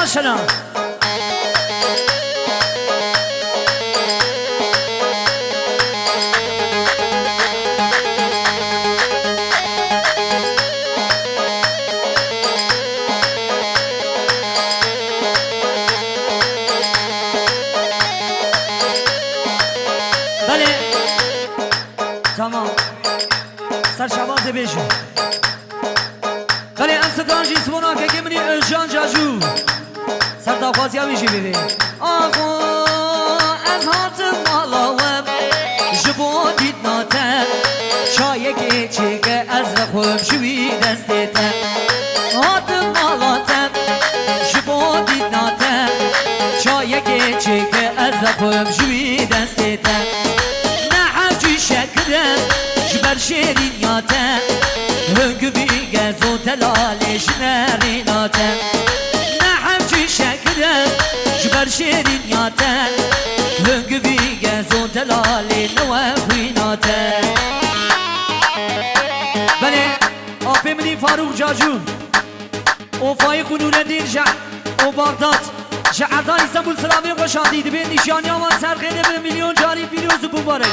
باشنا بله تمام سر شباز بیشو بله امستدان جیسمونا که منی جان جاجو سر داخوازی همیشی بیبی آقا از هاتم مالاوم جبو دید ناتم چایه که چکه از رخوم شوی دستتم هاتم مالاتم جبو دید ناتم چایه که چکه از رخوم شوی دستتم نه حجی شکرم جبر شیرین یاتم هنگو بیگز و تلالش نریناتم نه حجی شکرم جبر شیرین یاتم هنگو بیگز و تلالی نوخویناتم بله آفه منی فاروق جاجون و فای خنون دیر و بارداد شعردان استانبول سلامی خوشادید به نشانی آمان سرخیده به میلیون جاری پیروز و مبارکه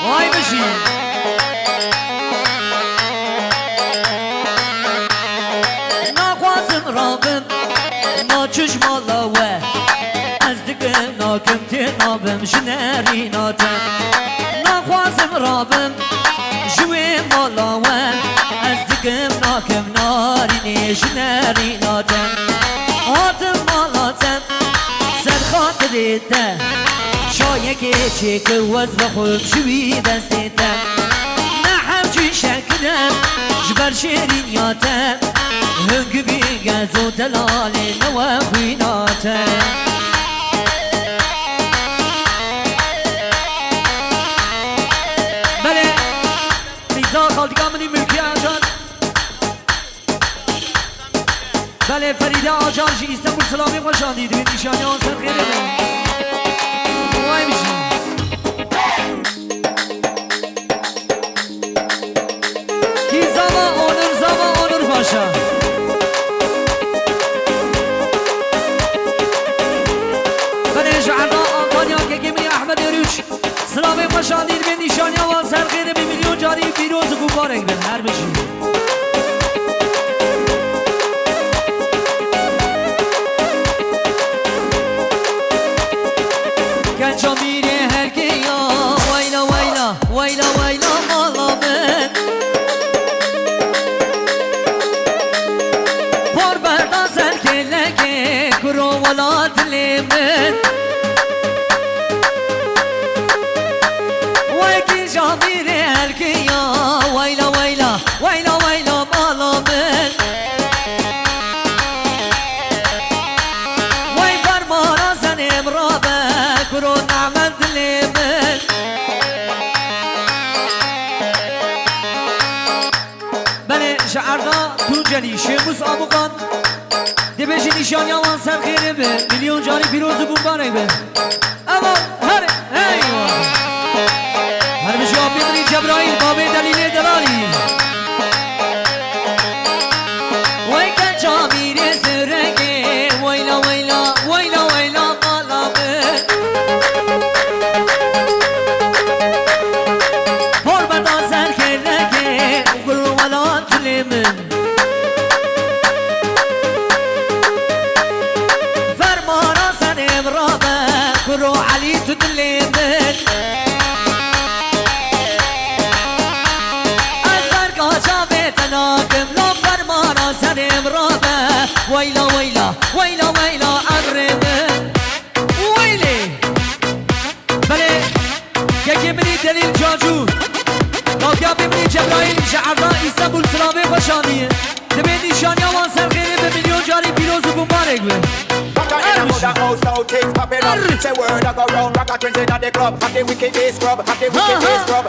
وای بشی نخوازم رابم ناچشمالاوه از دیگه ناکم تنابم شنریناتم نخوازم رابم جوی مالاوه از دیگه ناکم نارینی شنریناتم آتم مالاتم سر خاطریته شایه که چکه وز بخوب شوی دستیتم نه همچی شکرم جبر شیرین یاتم هنگو بیگز و دلالی نوخویناتم بله ریزا خالدگاه منی ملکی آجان بله فریده آجان جی استانبول سلامی خوش آدید به نشانی آن سر خیلی بله وای میشی کی زما اونر پاشا بله شعرنا آنطانیا که گیمی احمد روش سلامی خوش آدید به نشانی آن سر خیلی به میلیون جاری پیروز و مبارک بن هر بشی کنچا میره هر که یا ویلا ویلا ویلا ویلا مالا من پر بردا سر که لگه کرو ولا دل من وی کنچا میره هر که یا ویلا ویلا ویلا ویلا مالا من وی فرمانا زن امرابه کرو نعمت لیمن بله شعرنا تونجلی شموس آموقان دی بشی نشانی آمان سر خیره به میلیون جاری پیروز و بومبانه به اما هر ایوه هر بشی آبی منی جبرائیل بابه دلیل دلالی وی کنچا میره سرگه ویلا ویلا ویلا ویلا مالا به پر بدا سر خیلگه گلو ولا تلی من فرمانا سن امرابه کرو علی تو دلی من از درگاجا بیتناکم لا فرمانا سن امرابه ویلا ویلا ویلا ویلا امر من ویلی بله یکی منی دلیل جاجو ناکیا بمنی جبرائیل شعرنا استانبول سلامی خوشانیه دبی نشانی آمان سر خیلی به میلیون جاری پیروز و مبارک به Say word I go round, rock a twins in the club. Have the wicked bass scrub, have the wicked bass scrub.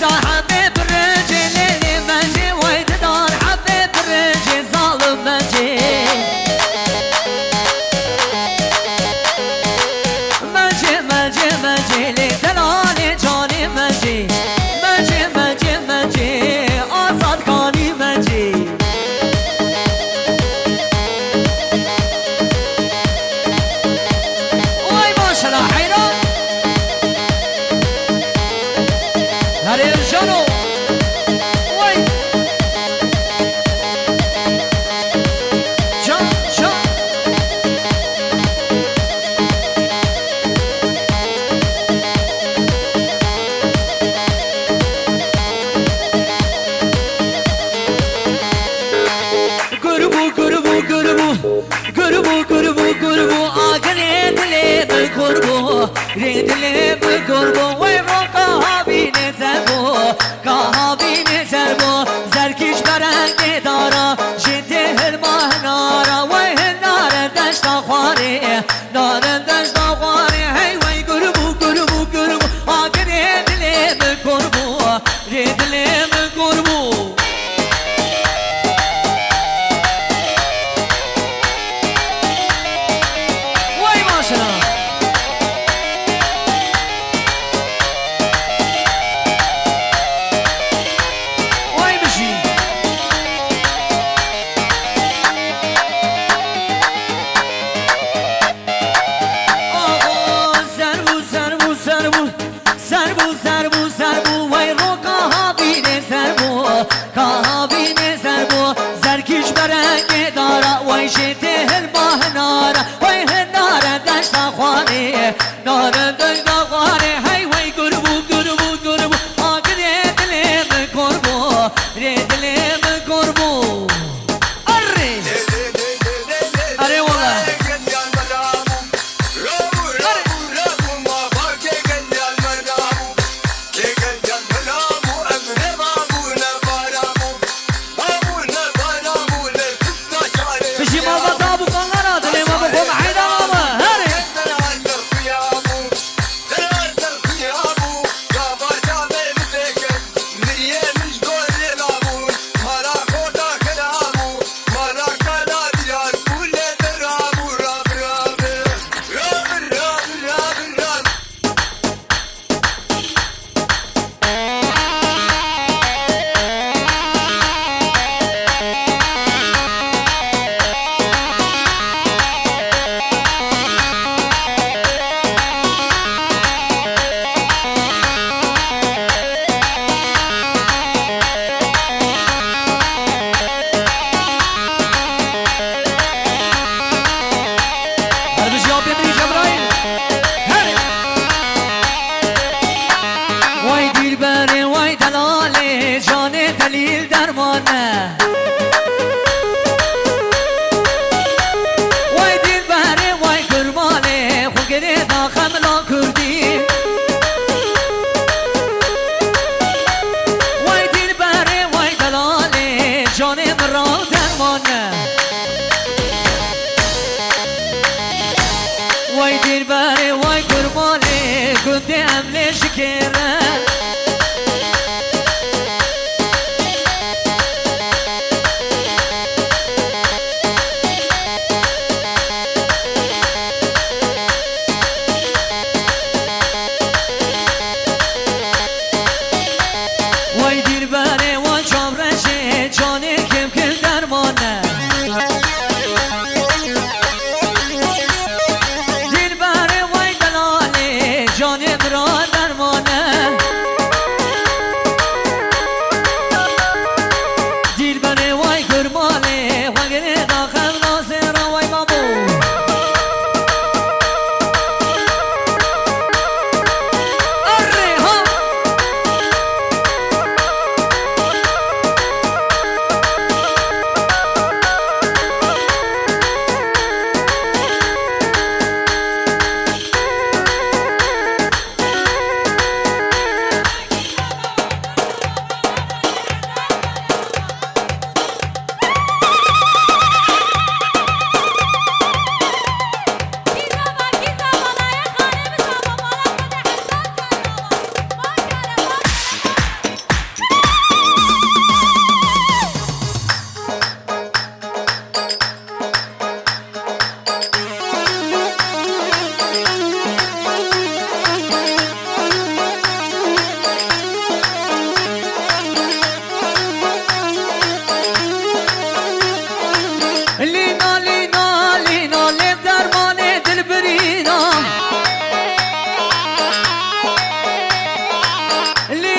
دار حبه برنجي ليلي منجي ويد دار حبه برنجي ظالم منجي منجي منجي منجي لي دلالي جاني منجي منجي منجي منجي آزاد كاني منجي واي ماشاءالله حيران هاري الجانو واي جان جان قربو قربو قربو قربو قربو قربو آقا ريد لي بقربو ريد لي بقربو وي روكا هابي نزربو كهابي نزربو زركش برنگ دارا جده الماه نارا وي هنار دشت خواري نار دشت خواري هي وي قربو قربو قربو آقا ريد لي بقربو ريد لي بقربو واي ماشاءالله واي مشي زربو زربو زربو زربو زربو زربو واي رو كهابيني زربو كهابيني زربو زركش برنگ دارا واي جده الماه نارا واي هنار دشت خواني نار دشت خواني هاي واي قربو قربو قربو آقا ريد لي بقربو ريد لي بقربو أري أري والله فيجي ما بطابو قنقرة دلي ما بقوم حيدا ماما هاري هربش يا بيمري جبرايل هاري واي دير باري واي دلالي جاني دليل درمانه واي دير باري واي قرباني خوگري دا خملا كردي واي دير باري واي دلالي جاني مرا درمانه واي دير باري واي قرباني كنت أملي شكيرة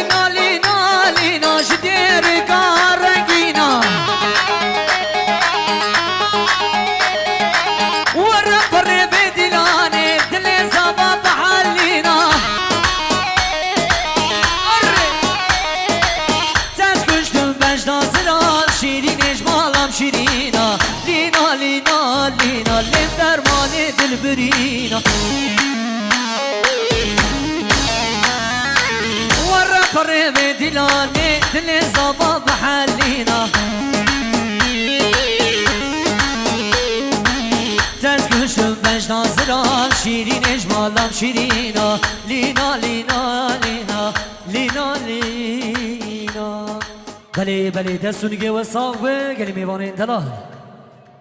لینا لینا لینا جدیر کارنگینا ورا قرب دلانه دل زبا بحالینا تشکشتم بجدا زرال شیرین اجمالم شیرینا لینا لینا لینا لیم درمان دل برینا ورا قرب دلانه دل زبا بحالینا تشکشتم بجدا زرال شیرین اجمالم شیرینا لینا لینا لینا لینا لینا بله بله دستونگه و صاحبه گلی میوانه انتلال